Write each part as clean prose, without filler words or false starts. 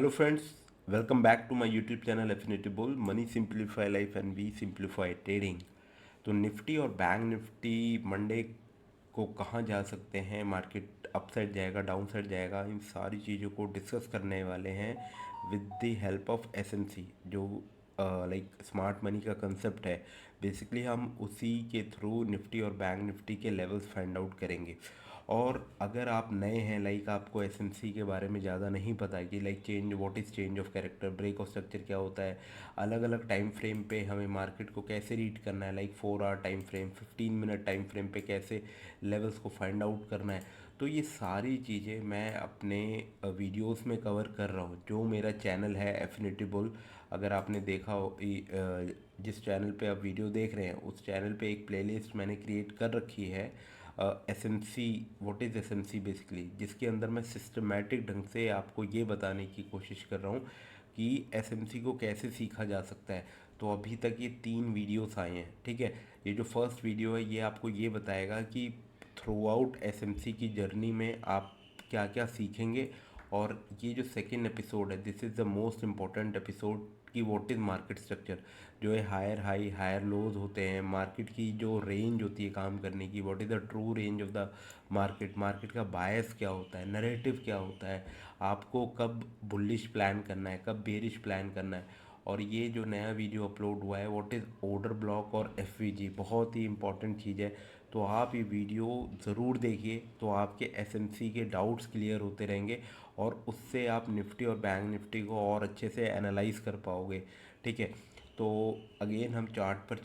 Hello friends, welcome back to my YouTube channel Affinity Bull. Money simplify life and we simplify trading. तो Nifty और bank Nifty Monday को कहाँ जा सकते हैं, मार्केट अप साइड जाएगा डाउन साइड जाएगा, इन सारी चीज़ों को डिस्कस करने वाले हैं with the help of SMC जो लाइक स्मार्ट मनी का कंसेप्ट है। बेसिकली हम उसी के थ्रू निफ्टी और बैंक निफ्टी के लेवल्स फाइंड आउट करेंगे। और अगर आप नए हैं, लाइक आपको एसएमसी के बारे में ज़्यादा नहीं पता है कि like change what is change of character, break of structure क्या होता है, अलग अलग टाइम फ्रेम पे हमें मार्केट को कैसे रीड करना है, like 4 hour time frame, 15 minute time frame पे कैसे लेवल्स को फाइंड आउट करना है, तो ये सारी चीज़ें मैं अपने वीडियोस में कवर कर रहा हूँ। जो मेरा चैनल है एफिनिटी बुल, अगर आपने देखा हो जिस चैनल पे आप वीडियो देख रहे हैं उस चैनल पे एक प्लेलिस्ट मैंने क्रिएट कर रखी है S M C, what is S M C basically, जिसके अंदर मैं सिस्टमेटिक ढंग से आपको ये बताने की कोशिश कर रहा हूँ कि एस एम सी को कैसे सीखा जा सकता है। तो अभी तक ये 3 वीडियोस आए हैं, ठीक है। ये जो फर्स्ट वीडियो है ये आपको ये बताएगा कि throughout S M C की जर्नी में आप क्या क्या सीखेंगे। और ये जो सेकंड एपिसोड है, this is the most important episode कि व्हाट इज़ मार्केट स्ट्रक्चर, जो है हायर हाई हायर लोज होते हैं, मार्केट की जो रेंज होती है काम करने की, what is the true range of the market, market का बायस क्या होता है, नरेटिव क्या होता है, आपको कब बुलिश प्लान करना है, कब बेरिश प्लान करना है। और ये जो नया वीडियो अपलोड हुआ है व्हाट इज़ ऑर्डर ब्लॉक और एफवीजी, बहुत ही इंपॉर्टेंट चीज़ है। तो आप ये वीडियो ज़रूर देखिए, तो आपके एसएमसी के डाउट्स क्लियर होते रहेंगे और उससे आप निफ्टी और बैंक निफ्टी को और अच्छे से एनालाइज कर पाओगे, ठीक है। तो अगेन हम चार्ट पर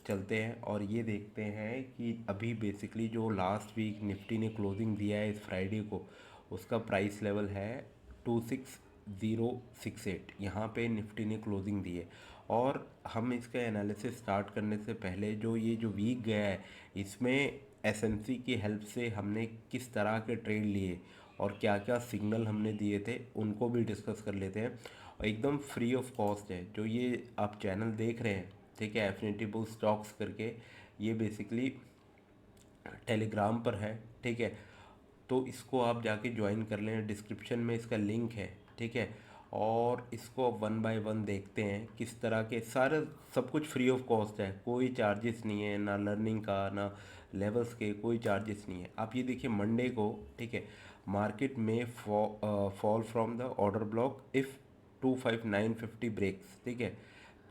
चलते हैं और ये देखते हैं कि अभी बेसिकली जो लास्ट वीक निफ्टी ने क्लोजिंग दिया है इस फ्राइडे को, उसका प्राइस लेवल है 26068। यहाँ पे निफ्टी ने क्लोजिंग दी है। और हम इसका एनालिसिस स्टार्ट करने से पहले जो ये जो वीक गया है इसमें एसएमसी की हेल्प से हमने किस तरह के ट्रेड लिए और क्या क्या सिग्नल हमने दिए थे उनको भी डिस्कस कर लेते हैं। और एकदम फ्री ऑफ कॉस्ट है जो ये आप चैनल देख रहे हैं, ठीक है, एफिनिटी बुल स्टॉक्स करके। ये बेसिकली टेलीग्राम पर है, ठीक है। तो इसको आप जाके ज्वाइन कर लें, डिस्क्रिप्शन में इसका लिंक है, ठीक है। और इसको वन बाय वन देखते हैं किस तरह के सारे, सब कुछ फ्री ऑफ कॉस्ट है, कोई चार्जेस नहीं है, ना लर्निंग का ना लेवल्स के कोई चार्जेस नहीं है। आप ये देखिए मंडे को, ठीक है, मार्केट में fall from the order block if 25950 breaks, ठीक है।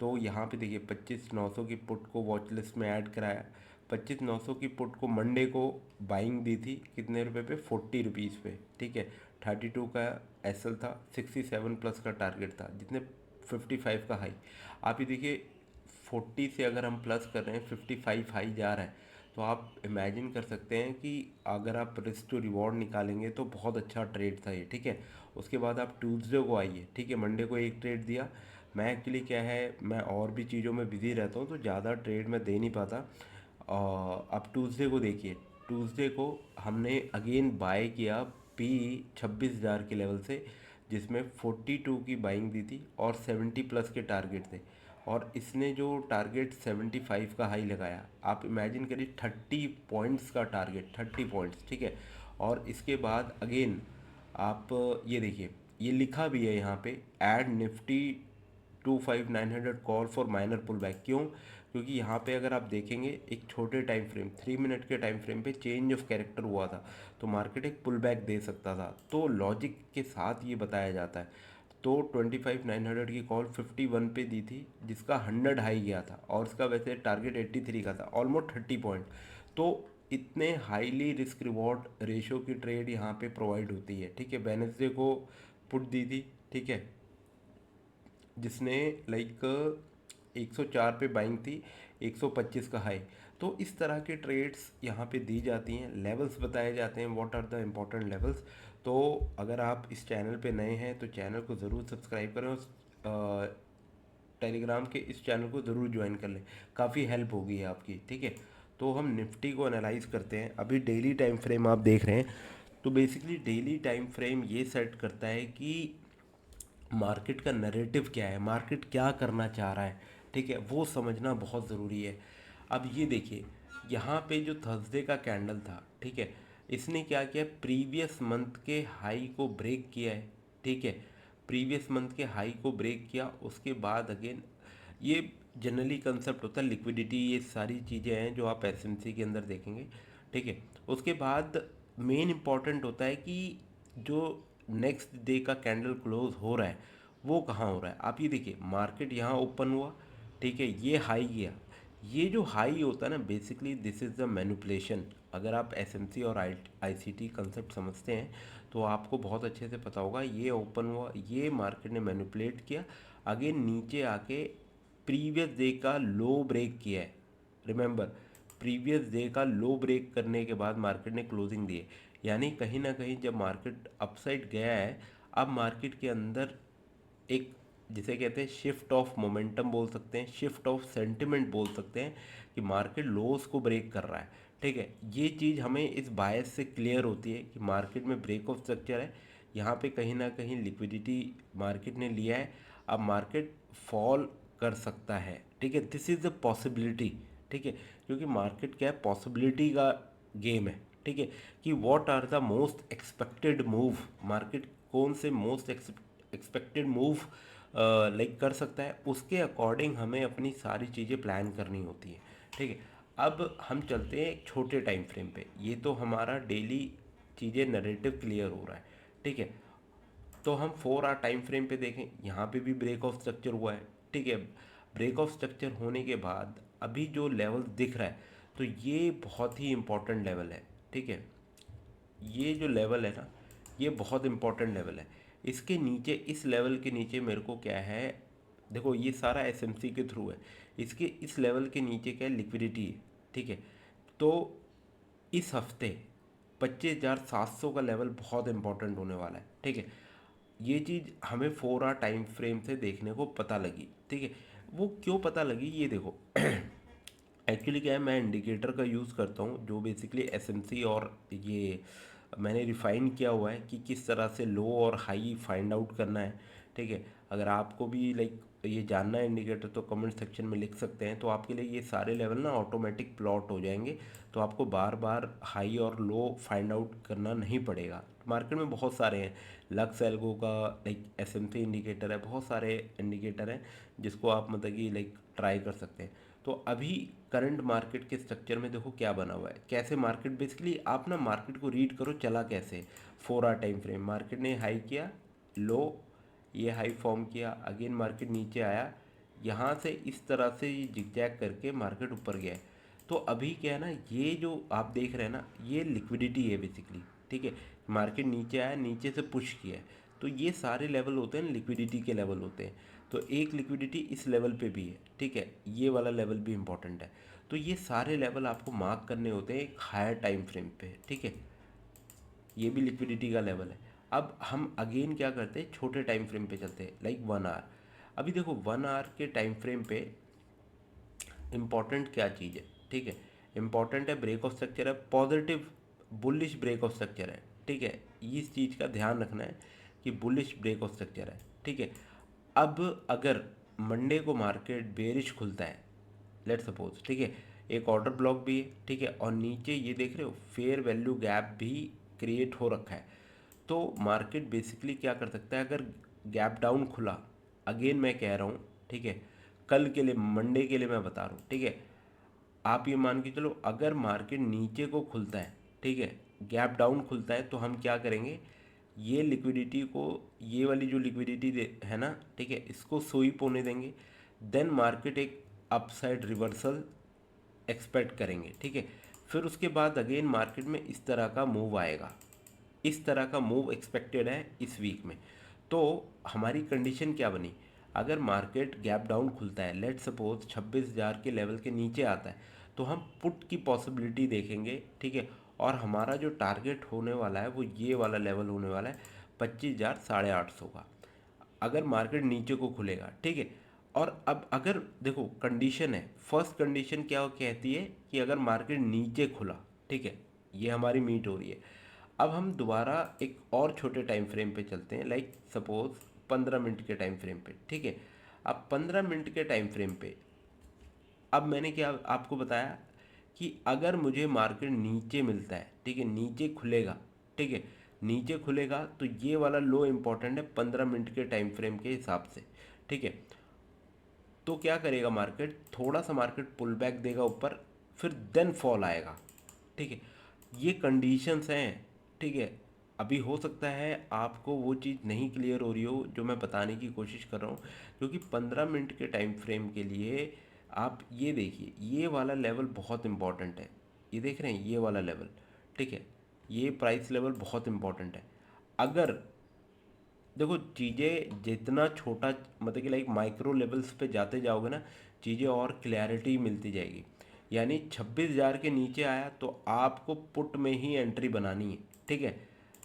तो यहाँ पे देखिए 25,900 की पुट को वॉच लिस्ट में ऐड कराया। 25,900 की पुट को मंडे को बाइंग दी थी कितने रुपए पे, 40 रुपीज़ पे, ठीक है। 32 का एसएल था, 67 प्लस का टारगेट था, जितने 55 का हाई। आप ये देखिए 40 से अगर हम प्लस कर रहे हैं 55 हाई जा रहा है, तो आप इमेजिन कर सकते हैं कि अगर आप रिस्क टू रिवॉर्ड निकालेंगे तो बहुत अच्छा ट्रेड था ये, ठीक है। उसके बाद आप ट्यूसडे को आइए, ठीक है, मंडे को एक ट्रेड दिया। मैं एक्चुअली क्या है, मैं और भी चीज़ों में बिज़ी रहता हूँ तो ज़्यादा ट्रेड मैं दे नहीं पाता। अब ट्यूसडे को देखिए, ट्यूसडे को हमने अगेन बाय किया पी 26,000 के लेवल से, जिसमें 42 की बाइंग दी थी और 70 प्लस के टारगेट थे। और इसने जो टारगेट 75 का हाई लगाया, आप इमेजिन करिए 30 पॉइंट्स का टारगेट, 30 पॉइंट्स, ठीक है। और इसके बाद अगेन आप ये देखिए, ये लिखा भी है यहाँ पे, add Nifty 25900 call for minor pull back. क्यों? क्योंकि यहाँ पे अगर आप देखेंगे एक छोटे टाइम फ्रेम, 3 मिनट के टाइम फ्रेम पे चेंज ऑफ कैरेक्टर हुआ था, तो मार्केट एक पुल बैक दे सकता था। तो लॉजिक के साथ ये बताया जाता है। तो 25,900 की कॉल 51 पे दी थी, जिसका 100 हाई गया था और उसका वैसे टारगेट 83 का था, ऑलमोस्ट 30 पॉइंट। तो इतने हाईली रिस्क रिवॉर्ड रेशो की ट्रेड यहाँ पे प्रोवाइड होती है, ठीक है। वेनेसडे को पुट दी थी, ठीक है, जिसने लाइक 104 पे बाइंग थी, 125 का हाई। तो इस तरह के ट्रेड्स यहाँ पे दी जाती हैं, लेवल्स बताए जाते हैं, what are the important levels. तो अगर आप इस चैनल पे नए हैं तो चैनल को ज़रूर सब्सक्राइब करें और टेलीग्राम के इस चैनल को ज़रूर ज्वाइन कर लें, काफ़ी हेल्प होगी आपकी, ठीक है। तो हम निफ्टी को एनालाइज करते हैं। अभी डेली टाइम फ्रेम आप देख रहे हैं, तो बेसिकली डेली टाइम फ्रेम ये सेट करता है कि मार्केट का नैरेटिव क्या है, मार्केट क्या करना चाह रहा है, ठीक है, वो समझना बहुत ज़रूरी है। अब ये देखिए, यहाँ पे जो थर्सडे का कैंडल था, ठीक है, इसने क्या किया, प्रीवियस मंथ के हाई को ब्रेक किया है, ठीक है। प्रीवियस मंथ के हाई को ब्रेक किया, उसके बाद अगेन ये जनरली कंसेप्ट होता है लिक्विडिटी, ये सारी चीज़ें हैं जो आप एसएमसी के अंदर देखेंगे, ठीक है। उसके बाद मेन इंपॉर्टेंट होता है कि जो नेक्स्ट डे का कैंडल क्लोज हो रहा है वो कहाँ हो रहा है। आप ये देखिए, मार्केट यहाँ ओपन हुआ, ठीक है, ये हाई गया। ये जो हाई होता है ना, basically this is the manipulation. अगर आप एसएमसी और आईसीटी कंसेप्ट समझते हैं तो आपको बहुत अच्छे से पता होगा। ये ओपन हुआ, ये मार्केट ने मैनिपुलेट किया, अगेन नीचे आके प्रीवियस डे का लो ब्रेक किया है। रिमेंबर, प्रीवियस डे का लो ब्रेक करने के बाद मार्केट ने क्लोजिंग दी है। यानी कहीं ना कहीं जब मार्केट अपसाइड गया है, अब मार्केट के अंदर एक, जिसे कहते हैं शिफ्ट ऑफ मोमेंटम बोल सकते हैं, शिफ्ट ऑफ सेंटिमेंट बोल सकते हैं, कि मार्केट लोस को ब्रेक कर रहा है, ठीक है। ये चीज़ हमें इस बायस से क्लियर होती है कि मार्केट में ब्रेक ऑफ स्ट्रक्चर है। यहाँ पे कहीं ना कहीं लिक्विडिटी मार्केट ने लिया है, अब मार्केट फॉल कर सकता है, ठीक है। दिस इज़ द पॉसिबिलिटी, ठीक है, क्योंकि मार्केट क्या है, पॉसिबिलिटी का गेम है, ठीक है, कि what are the most expected move, market कौन से मोस्ट एक्सपेक्टेड मूव लाइक कर सकता है, उसके अकॉर्डिंग हमें अपनी सारी चीज़ें प्लान करनी होती है, ठीक है। अब हम चलते हैं एक छोटे टाइम फ्रेम पे। ये तो हमारा डेली चीज़ें नरेटिव क्लियर हो रहा है, ठीक है। तो हम 4 आवर टाइम फ्रेम पे देखें, यहाँ पे भी ब्रेक ऑफ स्ट्रक्चर हुआ है, ठीक है। ब्रेक ऑफ स्ट्रक्चर होने के बाद अभी जो लेवल दिख रहा है, तो ये बहुत ही इंपॉर्टेंट लेवल है, ठीक है। ये जो लेवल है ना, ये बहुत इंपॉर्टेंट लेवल है। इसके नीचे, इस लेवल के नीचे मेरे को क्या है, देखो ये सारा एसएमसी के थ्रू है, इसके इस लेवल के नीचे क्या है, लिक्विडिटी है, ठीक है। तो इस हफ्ते 25,700 का लेवल बहुत इंपॉर्टेंट होने वाला है, ठीक है। ये चीज़ हमें 4 आवर टाइम फ्रेम से देखने को पता लगी, ठीक है। वो क्यों पता लगी, ये देखो एक्चुअली क्या है, मैं इंडिकेटर का यूज़ करता हूँ जो बेसिकली एसएमसी, और ये मैंने रिफ़ाइन किया हुआ है कि किस तरह से लो और हाई फाइंड आउट करना है, ठीक है। अगर आपको भी लाइक ये जानना है इंडिकेटर, तो कमेंट सेक्शन में लिख सकते हैं, तो आपके लिए ये सारे लेवल ना ऑटोमेटिक प्लॉट हो जाएंगे, तो आपको बार बार हाई और लो फाइंड आउट करना नहीं पड़ेगा। मार्केट में बहुत सारे हैं, लक्स एल्गो का लाइक एसएमसी इंडिकेटर है, बहुत सारे इंडिकेटर हैं जिसको आप मतलब कि लाइक ट्राई कर सकते हैं। तो अभी करंट मार्केट के स्ट्रक्चर में देखो क्या बना हुआ है, कैसे मार्केट, बेसिकली आप ना मार्केट को रीड करो चला कैसे। 4 आवर टाइम फ्रेम, मार्केट ने हाई किया, लो, ये हाई फॉर्म किया, अगेन मार्केट नीचे आया, यहाँ से इस तरह से ये जिगजैग करके मार्केट ऊपर गया है। तो अभी क्या है ना, ये जो आप देख रहे हैं ना, ये लिक्विडिटी है बेसिकली, ठीक है। मार्केट नीचे आया, नीचे से पुश किया है, तो ये सारे लेवल होते हैं लिक्विडिटी के लेवल होते हैं। तो एक लिक्विडिटी इस लेवल पे भी है, ठीक है, ये वाला लेवल भी इंपॉर्टेंट है। तो ये सारे लेवल आपको मार्क करने होते हैं एक हायर टाइम फ्रेम पे, ठीक है। ये भी लिक्विडिटी का लेवल है। अब हम अगेन क्या करते हैं, छोटे टाइम फ्रेम पे चलते हैं, लाइक 1 आवर। अभी देखो 1 आवर के टाइम फ्रेम पे इम्पॉर्टेंट क्या चीज़ है, ठीक है, इम्पॉर्टेंट है ब्रेक ऑफ स्ट्रक्चर है, positive bullish break of structure है, ठीक है। इस चीज़ का ध्यान रखना है कि बुलिश ब्रेक ऑफ स्ट्रक्चर है, ठीक है। अब अगर मंडे को मार्केट बेरिश खुलता है, लेट सपोज, ठीक है, एक ऑर्डर ब्लॉक भी है, ठीक है, और नीचे ये देख रहे हो फेयर वैल्यू गैप भी क्रिएट हो रखा है, तो मार्केट बेसिकली क्या कर सकता है, अगर गैप डाउन खुला, अगेन मैं कह रहा हूँ, ठीक है, कल के लिए, मंडे के लिए मैं बता रहा हूँ, ठीक है। आप ये मान के चलो, अगर मार्केट नीचे को खुलता है, ठीक है, गैप डाउन खुलता है, तो हम क्या करेंगे, ये लिक्विडिटी को, ये वाली जो लिक्विडिटी है ना, ठीक है, इसको स्वीप होने देंगे, देन मार्केट एक अपसाइड रिवर्सल एक्सपेक्ट करेंगे, ठीक है। फिर उसके बाद अगेन मार्केट में इस तरह का मूव आएगा, इस तरह का मूव एक्सपेक्टेड है इस वीक में। तो हमारी कंडीशन क्या बनी, अगर मार्केट गैप डाउन खुलता है, लेट सपोज 26,000 के लेवल के नीचे आता है, तो हम पुट की पॉसिबिलिटी देखेंगे, ठीक है। और हमारा जो टारगेट होने वाला है वो ये वाला लेवल होने वाला है, 25,850 का, अगर मार्केट नीचे को खुलेगा, ठीक है। और अब अगर देखो कंडीशन है, फर्स्ट कंडीशन क्या कहती है कि अगर मार्केट नीचे खुला, ठीक है, ये हमारी मीट हो रही है। अब हम दोबारा एक और छोटे टाइम फ्रेम पे चलते हैं, लाइक सपोज 15 मिनट के टाइम फ्रेम पे, ठीक है। अब 15 मिनट के टाइम फ्रेम पे, अब मैंने क्या आपको बताया कि अगर मुझे मार्केट नीचे मिलता है, ठीक है, नीचे खुलेगा, ठीक है, नीचे खुलेगा तो ये वाला लो इम्पोर्टेंट है 15 मिनट के टाइम फ्रेम के हिसाब से, ठीक है। तो क्या करेगा मार्केट, थोड़ा सा मार्केट पुल बैक देगा ऊपर, फिर देन फॉल आएगा, ठीक है। ये कंडीशंस हैं, ठीक है। अभी हो सकता है आपको वो चीज़ नहीं क्लियर हो रही हो जो मैं बताने की कोशिश कर रहा हूँ, क्योंकि 15 मिनट के टाइम फ्रेम के लिए आप ये देखिए, ये वाला लेवल बहुत इंपॉर्टेंट है। ये देख रहे हैं ये वाला लेवल, ठीक है। ये प्राइस लेवल बहुत इंपॉर्टेंट है। अगर देखो चीज़ें जितना छोटा, मतलब कि लाइक माइक्रो लेवल्स पे जाते जाओगे ना, चीज़ें और क्लैरिटी मिलती जाएगी। यानी 26,000 के नीचे आया तो आपको पुट में ही एंट्री बनानी है, ठीक है।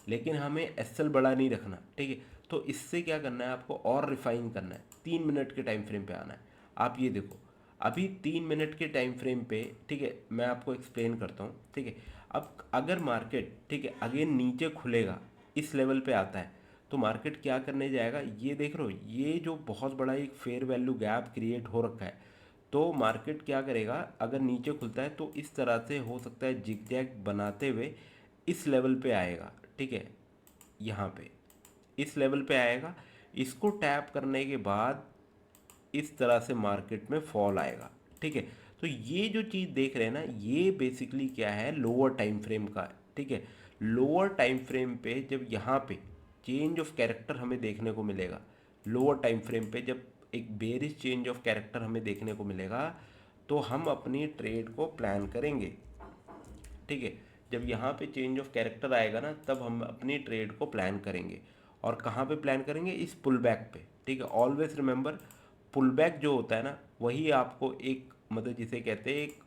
लेकिन हमें एसएल बड़ा नहीं रखना, ठीक है। तो इससे क्या करना है आपको, और रिफाइन करना है, 3 मिनट के टाइम फ्रेम पे आना है। आप ये देखो, अभी 3 मिनट के टाइम फ्रेम पे, ठीक है, मैं आपको एक्सप्लेन करता हूँ, ठीक है। अब अगर मार्केट, ठीक है, अगेन नीचे खुलेगा, इस लेवल पे आता है, तो मार्केट क्या करने जाएगा, ये देख रहे हो, ये जो बहुत बड़ा एक फेयर वैल्यू गैप क्रिएट हो रखा है, तो मार्केट क्या करेगा, अगर नीचे खुलता है तो इस तरह से हो सकता है जिगजैग बनाते हुए इस लेवल पे आएगा, ठीक है। यहाँ पे इस लेवल पे आएगा, इसको टैप करने के बाद इस तरह से मार्केट में फॉल आएगा, ठीक है। तो ये जो चीज़ देख रहे हैं ना, ये बेसिकली क्या है, लोअर टाइम फ्रेम का, ठीक है। लोअर टाइम फ्रेम पे जब यहाँ पे चेंज ऑफ कैरेक्टर हमें देखने को मिलेगा, लोअर टाइम फ्रेम पे जब एक बेरिश चेंज ऑफ कैरेक्टर हमें देखने को मिलेगा, तो हम अपनी ट्रेड को प्लान करेंगे, ठीक है। जब यहाँ पे चेंज ऑफ कैरेक्टर आएगा ना, तब हम अपनी ट्रेड को प्लान करेंगे। और कहाँ पे प्लान करेंगे, इस पुल बैक पे, ठीक है। ऑलवेज रिमेंबर, पुल बैक जो होता है ना, वही आपको एक, मतलब जिसे कहते हैं एक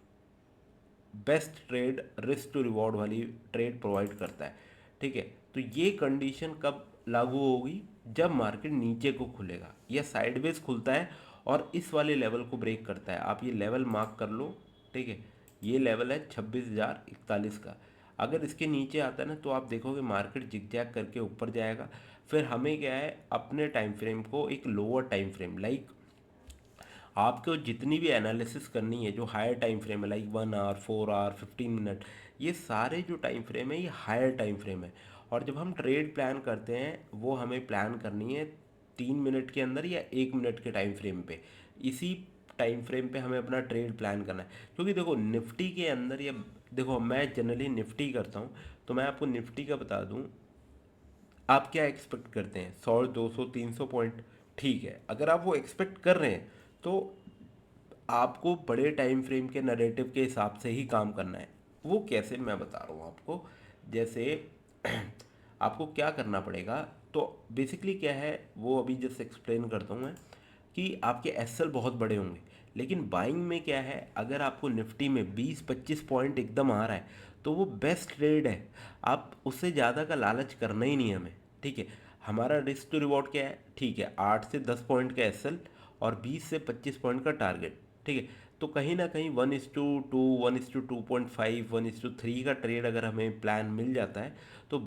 best trade, risk to reward वाली ट्रेड प्रोवाइड करता है, ठीक है। तो ये कंडीशन कब लागू होगी, जब मार्केट नीचे को खुलेगा या साइडवेज खुलता है और इस वाले लेवल को ब्रेक करता है। आप ये लेवल मार्क कर लो, ठीक है। ये लेवल है 26,041 का। अगर इसके नीचे आता है ना, तो आप देखोगे मार्केट जिगजैग करके ऊपर जाएगा। फिर हमें क्या है, अपने टाइम फ्रेम को एक लोअर टाइम फ्रेम, लाइक आपको जितनी भी एनालिसिस करनी है जो हायर टाइम फ्रेम है, लाइक 1 आवर, 4 आवर, 15 मिनट, ये सारे जो टाइम फ्रेम है ये हायर टाइम फ्रेम है। और जब हम ट्रेड प्लान करते हैं, वो हमें प्लान करनी है 3 मिनट के अंदर या 1 मिनट के टाइम फ्रेम पे। इसी टाइम फ्रेम पे हमें अपना ट्रेड प्लान करना है, क्योंकि देखो निफ्टी के अंदर, या देखो मैं जनरली निफ्टी करता हूँ, तो मैं आपको निफ्टी का बता दूँ। आप क्या एक्सपेक्ट करते हैं, 100, 200, 300 पॉइंट, ठीक है। अगर आप वो एक्सपेक्ट कर रहे हैं, तो आपको बड़े टाइम फ्रेम के नरेटिव के हिसाब से ही काम करना है। वो कैसे, मैं बता रहा हूँ आपको। जैसे आपको क्या करना पड़ेगा, तो बेसिकली क्या है, वो अभी जस्ट एक्सप्लेन करता हूँ मैं, कि आपके एसएल बहुत बड़े होंगे, लेकिन बाइंग में क्या है, अगर आपको निफ्टी में 20-25 पॉइंट एकदम आ रहा है, तो वो बेस्ट ट्रेड है। आप उससे ज़्यादा का लालच करना ही नहीं है हमें, ठीक है। हमारा रिस्क टू रिवॉर्ड क्या है, ठीक है, 8 से 10 पॉइंट का एसएल और 20 से 25 पॉइंट का टारगेट, ठीक है। तो कहीं ना कहीं 1:2, 1:2.5, 1:3 का ट्रेड अगर हमें प्लान मिल जाता है, तो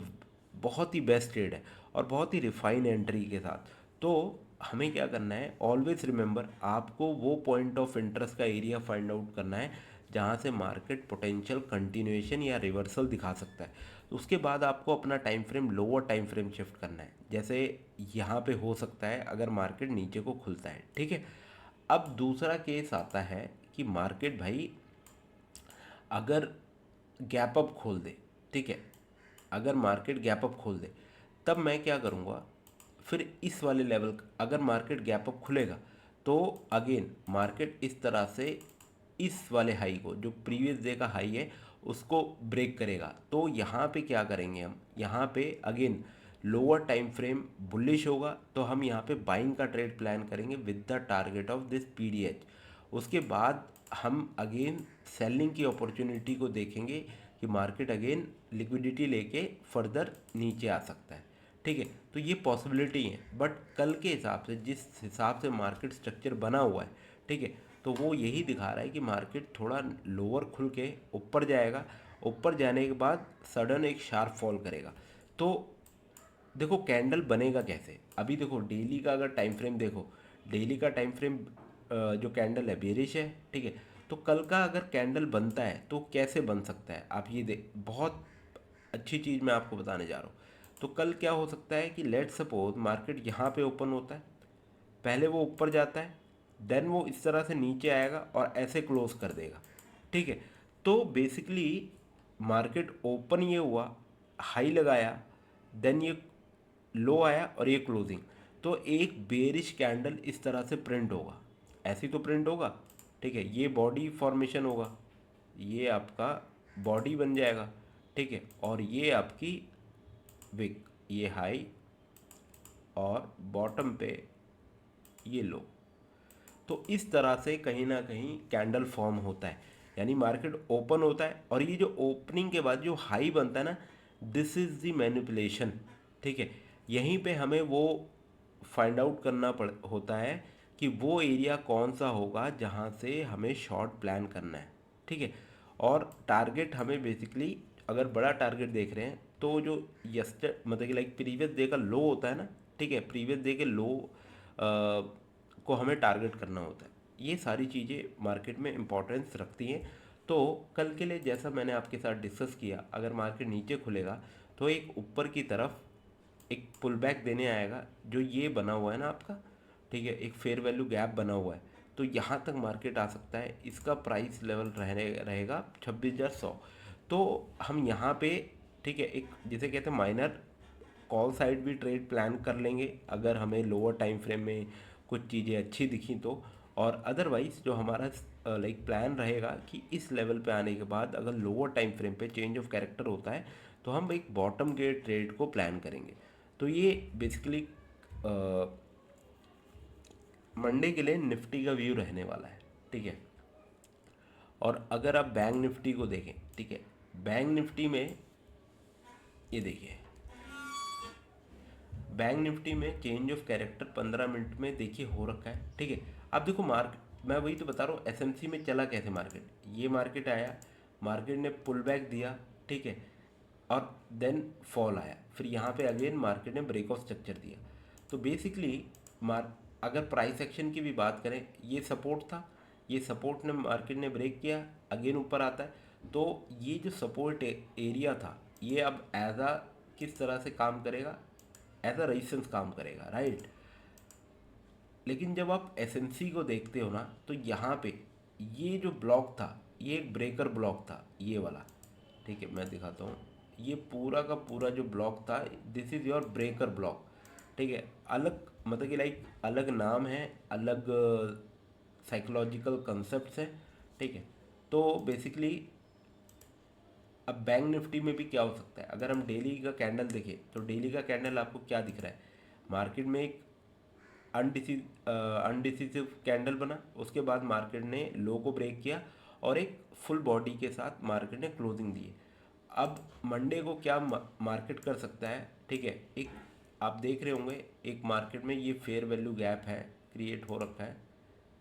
बहुत ही बेस्ट ट्रेड है, और बहुत ही रिफाइन एंट्री के साथ। तो हमें क्या करना है, ऑलवेज रिमेंबर, आपको वो पॉइंट ऑफ इंटरेस्ट का एरिया फाइंड आउट करना है जहाँ से मार्केट पोटेंशियल कंटिन्यूएशन या रिवर्सल दिखा सकता है। तो उसके बाद आपको अपना time frame lower time frame shift करना है, जैसे यहाँ पे हो सकता है अगर मार्केट नीचे को खुलता है, ठीक है। अब दूसरा केस आता है कि मार्केट भाई अगर गैप अप खोल दे, ठीक है, अगर मार्केट गैप अप खोल दे, तब मैं क्या करूँगा, फिर इस वाले लेवल, अगर मार्केट गैप अप खुलेगा, तो अगेन मार्केट इस तरह से इस वाले हाई को, जो प्रीवियस डे का हाई है, उसको ब्रेक करेगा। तो यहाँ पे क्या करेंगे, हम यहाँ पे again lower time frame bullish होगा, तो हम यहाँ पे बाइंग का ट्रेड प्लान करेंगे with the target of this PDH. उसके बाद हम अगेन सेलिंग की अपॉर्चुनिटी को देखेंगे कि मार्केट अगेन लिक्विडिटी लेके फर्दर नीचे आ सकता है, ठीक है। तो ये पॉसिबिलिटी है, बट कल के हिसाब से जिस हिसाब से मार्केट स्ट्रक्चर बना हुआ है, ठीक है, तो वो यही दिखा रहा है कि मार्केट थोड़ा लोअर खुल के ऊपर जाएगा, ऊपर जाने के बाद सडन एक शार्प फॉल करेगा। तो देखो कैंडल बनेगा कैसे, अभी देखो डेली का अगर टाइम फ्रेम देखो, डेली का टाइम फ्रेम जो कैंडल है बेरिश है, ठीक है। तो कल का अगर कैंडल बनता है तो कैसे बन सकता है, आप ये देख, बहुत अच्छी चीज़ मैं आपको बताने जा रहा हूँ। तो कल क्या हो सकता है कि लेट सपोज मार्केट यहाँ पे ओपन होता है, पहले वो ऊपर जाता है, देन वो इस तरह से नीचे आएगा और ऐसे क्लोज कर देगा, ठीक है। तो बेसिकली मार्केट ओपन ये हुआ, हाई लगाया, देन ये लो आया और ये क्लोजिंग, तो एक बेरिश कैंडल इस तरह से प्रिंट होगा, ऐसे तो प्रिंट होगा, ठीक है। ये बॉडी फॉर्मेशन होगा, ये आपका बॉडी बन जाएगा, ठीक है। और ये आपकी विक, ये हाई और बॉटम पे ये लो। तो इस तरह से कहीं ना कहीं कैंडल फॉर्म होता है, यानी मार्केट ओपन होता है और ये जो ओपनिंग के बाद जो हाई बनता है ना, दिस इज़ द मैनिपुलेशन, ठीक है। यहीं पे हमें वो फाइंड आउट करना पड़ होता है कि वो एरिया कौन सा होगा जहाँ से हमें शॉर्ट प्लान करना है, ठीक है। और टारगेट हमें बेसिकली, अगर बड़ा टारगेट देख रहे हैं तो जो मतलब कि लाइक प्रीवियस डे का लो होता है ना, ठीक है, प्रीवियस डे के लो को हमें टारगेट करना होता है। ये सारी चीज़ें मार्केट में इम्पोर्टेंस रखती हैं। तो कल के लिए जैसा मैंने आपके साथ डिस्कस किया, अगर मार्केट नीचे खुलेगा तो एक ऊपर की तरफ एक पुल बैक देने आएगा, जो ये बना हुआ है ना आपका, ठीक है, एक फेयर वैल्यू गैप बना हुआ है, तो यहाँ तक मार्केट आ सकता है। इसका प्राइस लेवल रहेगा 26,100। तो हम यहाँ पे, ठीक है, एक जिसे कहते हैं माइनर कॉल साइड भी ट्रेड प्लान कर लेंगे अगर हमें लोअर टाइम फ्रेम में कुछ चीज़ें अच्छी दिखी तो। और अदरवाइज जो हमारा लाइक प्लान रहेगा कि इस लेवल पे आने के बाद अगर लोअर टाइम फ्रेम पे चेंज ऑफ कैरेक्टर होता है तो हम एक बॉटम के ट्रेड को प्लान करेंगे। तो ये बेसिकली मंडे के लिए निफ्टी का व्यू रहने वाला है, ठीक है। और अगर आप बैंक निफ्टी को देखें, ठीक है, बैंक निफ्टी में ये देखिए, बैंक निफ्टी में चेंज ऑफ कैरेक्टर 15 मिनट में देखिए हो रखा है, ठीक है। अब देखो मैं वही तो बता रहा हूँ, एसएमसी में चला कैसे मार्केट, ये मार्केट आया, मार्केट ने पुल बैक दिया, ठीक है, और देन फॉल आया, फिर यहाँ पे अगेन मार्केट ने ब्रेक ऑफ स्ट्रक्चर दिया। तो बेसिकली अगर प्राइस एक्शन की भी बात करें, ये सपोर्ट था, ये सपोर्ट ने मार्केट ने ब्रेक किया, अगेन ऊपर आता है। तो ये जो सपोर्ट एरिया था, ये अब एज अ किस तरह से काम करेगा, एज अ रेजिस्टेंस काम करेगा, राइट। लेकिन जब आप एसएनसी को देखते हो ना, तो यहाँ पे ये जो ब्लॉक था, ये एक ब्रेकर ब्लॉक था, ये वाला, ठीक है, मैं दिखाता हूँ। ये पूरा का पूरा जो ब्लॉक था, this is your breaker block, ठीक है। अलग मतलब कि लाइक अलग नाम है, अलग साइकोलॉजिकल कंसेप्ट है, ठीक है। तो बेसिकली अब बैंक निफ्टी में भी क्या हो सकता है, अगर हम डेली का कैंडल देखें तो डेली का कैंडल आपको क्या दिख रहा है, मार्केट में एक अनडिसिसिव कैंडल बना, उसके बाद मार्केट ने लो को ब्रेक किया और एक फुल बॉडी के साथ मार्केट ने क्लोजिंग दी। अब मंडे को क्या मार्केट कर सकता है, ठीक है, एक आप देख रहे होंगे, एक मार्केट में ये फेयर वैल्यू गैप है, क्रिएट हो रखा है,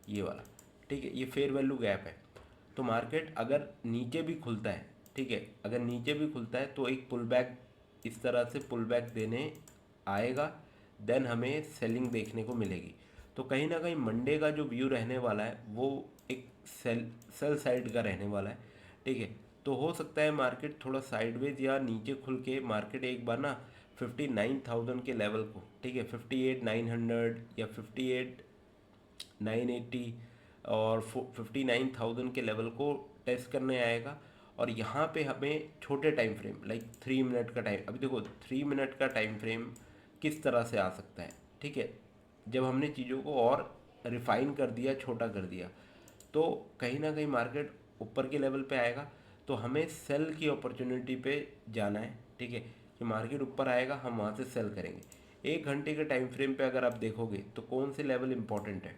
ये वाला, ठीक है, ये फेयर वैल्यू गैप है। तो मार्केट अगर नीचे भी खुलता है, ठीक है, अगर नीचे भी खुलता है तो एक पुल बैक, इस तरह से पुल बैक देने आएगा, देन हमें सेलिंग देखने को मिलेगी। तो कहीं ना कहीं मंडे का जो व्यू रहने वाला है वो एक सेल साइड का रहने वाला है, ठीक है। तो हो सकता है मार्केट थोड़ा साइडवेज या नीचे खुल के मार्केट एक बार ना 59,000 के लेवल को, ठीक है, 58,900 या 58,980 और 59,000 के लेवल को टेस्ट करने आएगा। और यहाँ पे हमें छोटे टाइम फ्रेम लाइक 3 मिनट का टाइम, अभी देखो 3 मिनट का टाइम फ्रेम किस तरह से आ सकता है, ठीक है, जब हमने चीज़ों को और रिफाइन कर दिया, छोटा कर दिया, तो कहीं ना कहीं मार्केट ऊपर के लेवल पे आएगा। तो हमें सेल की अपॉर्चुनिटी पे जाना है, ठीक है, कि मार्केट ऊपर आएगा, हम वहाँ से सेल करेंगे। 1 घंटे के टाइम फ्रेम पे अगर आप देखोगे तो कौन से लेवल इंपॉर्टेंट है,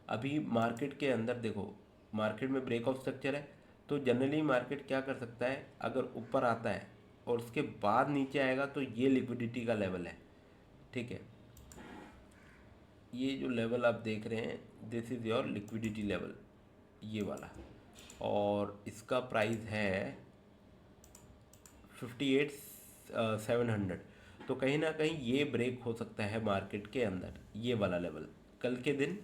अभी मार्केट के अंदर देखो, मार्केट में ब्रेक ऑफ स्ट्रक्चर है, तो जनरली मार्केट क्या कर सकता है, अगर ऊपर आता है और उसके बाद नीचे आएगा तो ये लिक्विडिटी का लेवल है, ठीक है, ये जो लेवल आप देख रहे हैं this is your liquidity level, ये वाला, और इसका प्राइस है 58,700। तो कहीं ना कहीं ये ब्रेक हो सकता है मार्केट के अंदर, ये वाला लेवल कल के दिन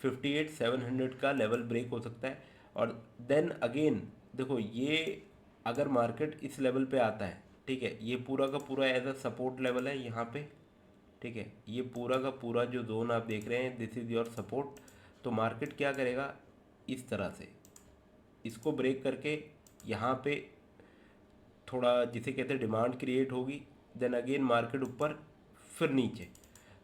58,700 का लेवल ब्रेक हो सकता है। और देन अगेन देखो, ये अगर मार्केट इस लेवल पे आता है ठीक है, ये पूरा का पूरा एज अ सपोर्ट लेवल है यहाँ पे। ठीक है, ये पूरा का पूरा जो जोन आप देख रहे हैं, दिस इज़ योर सपोर्ट। तो मार्केट क्या करेगा, इस तरह से इसको ब्रेक करके यहाँ पे थोड़ा जिसे कहते हैं डिमांड क्रिएट होगी, देन अगेन मार्केट ऊपर, फिर नीचे।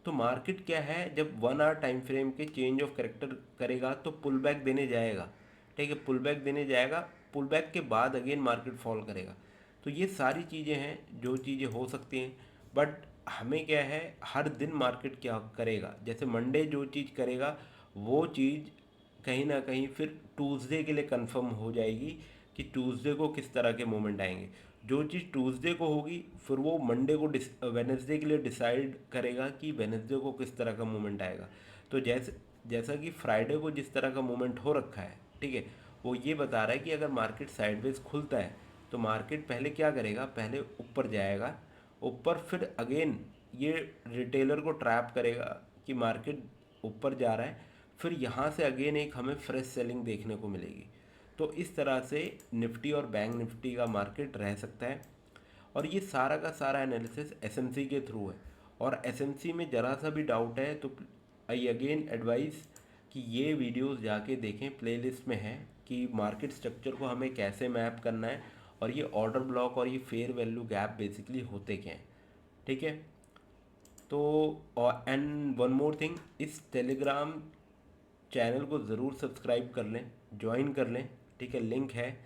तो मार्केट क्या है, जब 1 आवर टाइम फ्रेम के चेंज ऑफ करेक्टर करेगा तो पुल बैक देने जाएगा। ठीक है, पुल बैक देने जाएगा, पुल बैक के बाद अगेन मार्केट फॉल करेगा। तो ये सारी चीज़ें हैं जो चीज़ें हो सकती हैं, बट हमें क्या है, हर दिन मार्केट क्या करेगा, जैसे मंडे जो चीज़ करेगा वो चीज़ कहीं ना कहीं फिर ट्यूसडे के लिए कंफर्म हो जाएगी कि ट्यूसडे को किस तरह के मूवमेंट आएंगे। जो चीज़ ट्यूसडे को होगी फिर वो मंडे को वेनेसडे के लिए डिसाइड करेगा कि वेनेसडे को किस तरह का मूवमेंट आएगा। तो जैसा कि फ्राइडे को जिस तरह का मूवमेंट हो रखा है, ठीक है, वो ये बता रहा है कि अगर मार्केट साइडवेज खुलता है तो मार्केट पहले क्या करेगा, पहले ऊपर जाएगा, ऊपर फिर अगेन ये रिटेलर को ट्रैप करेगा कि मार्केट ऊपर जा रहा है, फिर यहाँ से अगेन एक हमें फ्रेश सेलिंग देखने को मिलेगी। तो इस तरह से निफ्टी और बैंक निफ्टी का मार्केट रह सकता है। और ये सारा का सारा एनालिसिस एसएमसी के थ्रू है, और एसएमसी में ज़रा सा भी डाउट है तो आई अगेन एडवाइस कि ये वीडियोस जाके देखें, प्लेलिस्ट में है कि मार्केट स्ट्रक्चर को हमें कैसे मैप करना है, और ये ऑर्डर ब्लॉक और ये फेयर वैल्यू गैप बेसिकली होते क्या हैं। ठीक है, तो और एंड वन मोर थिंग, इस टेलीग्राम चैनल को ज़रूर सब्सक्राइब कर लें, ज्वाइन कर लें। ठीक है, लिंक है।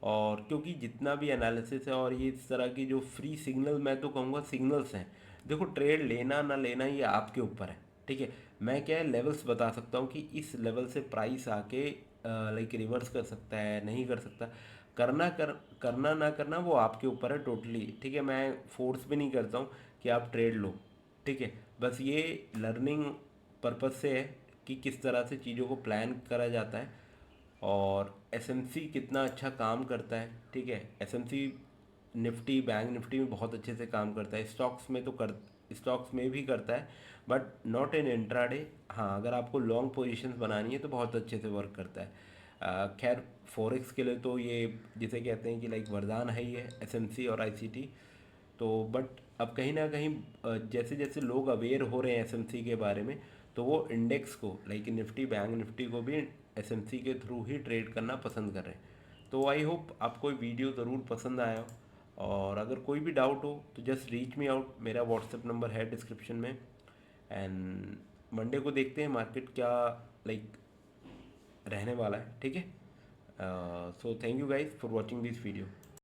और क्योंकि जितना भी एनालिसिस है और ये इस तरह की जो फ्री सिग्नल, मैं तो कहूँगा सिग्नल्स हैं, देखो ट्रेड लेना ना लेना ये आपके ऊपर है। ठीक है, मैं क्या है लेवल्स बता सकता हूँ कि इस लेवल से प्राइस आके लाइक रिवर्स कर सकता है, नहीं कर सकता, करना ना करना वो आपके ऊपर है टोटली। ठीक है, मैं फोर्स भी नहीं करता हूँ कि आप ट्रेड लो। ठीक है, बस ये लर्निंग पर्पज़ से है कि किस तरह से चीज़ों को प्लान करा जाता है, और एसएमसी कितना अच्छा काम करता है। ठीक है, एसएमसी निफ्टी बैंक निफ्टी में बहुत अच्छे से काम करता है, स्टॉक्स में भी करता है, बट नॉट इन इंट्राडे। हाँ, अगर आपको लॉन्ग पोजीशंस बनानी है तो बहुत अच्छे से वर्क करता है। खैर फॉरेक्स के लिए तो ये जिसे कहते हैं कि लाइक वरदान है ही है एसएमसी और आईसीटी। तो बट अब कहीं ना कहीं जैसे जैसे लोग अवेयर हो रहे हैं एसएमसी के बारे में, तो वो इंडेक्स को लाइक निफ्टी बैंक निफ्टी को भी एसएमसी के थ्रू ही ट्रेड करना पसंद कर रहे हैं। तो आई होप आपको ये वीडियो ज़रूर पसंद आया हो, और अगर कोई भी डाउट हो तो जस्ट रीच मी आउट, मेरा व्हाट्सएप नंबर है डिस्क्रिप्शन में। एंड मंडे को देखते हैं मार्केट क्या लाइक रहने वाला है। ठीक है, so thank you guys for watching this video.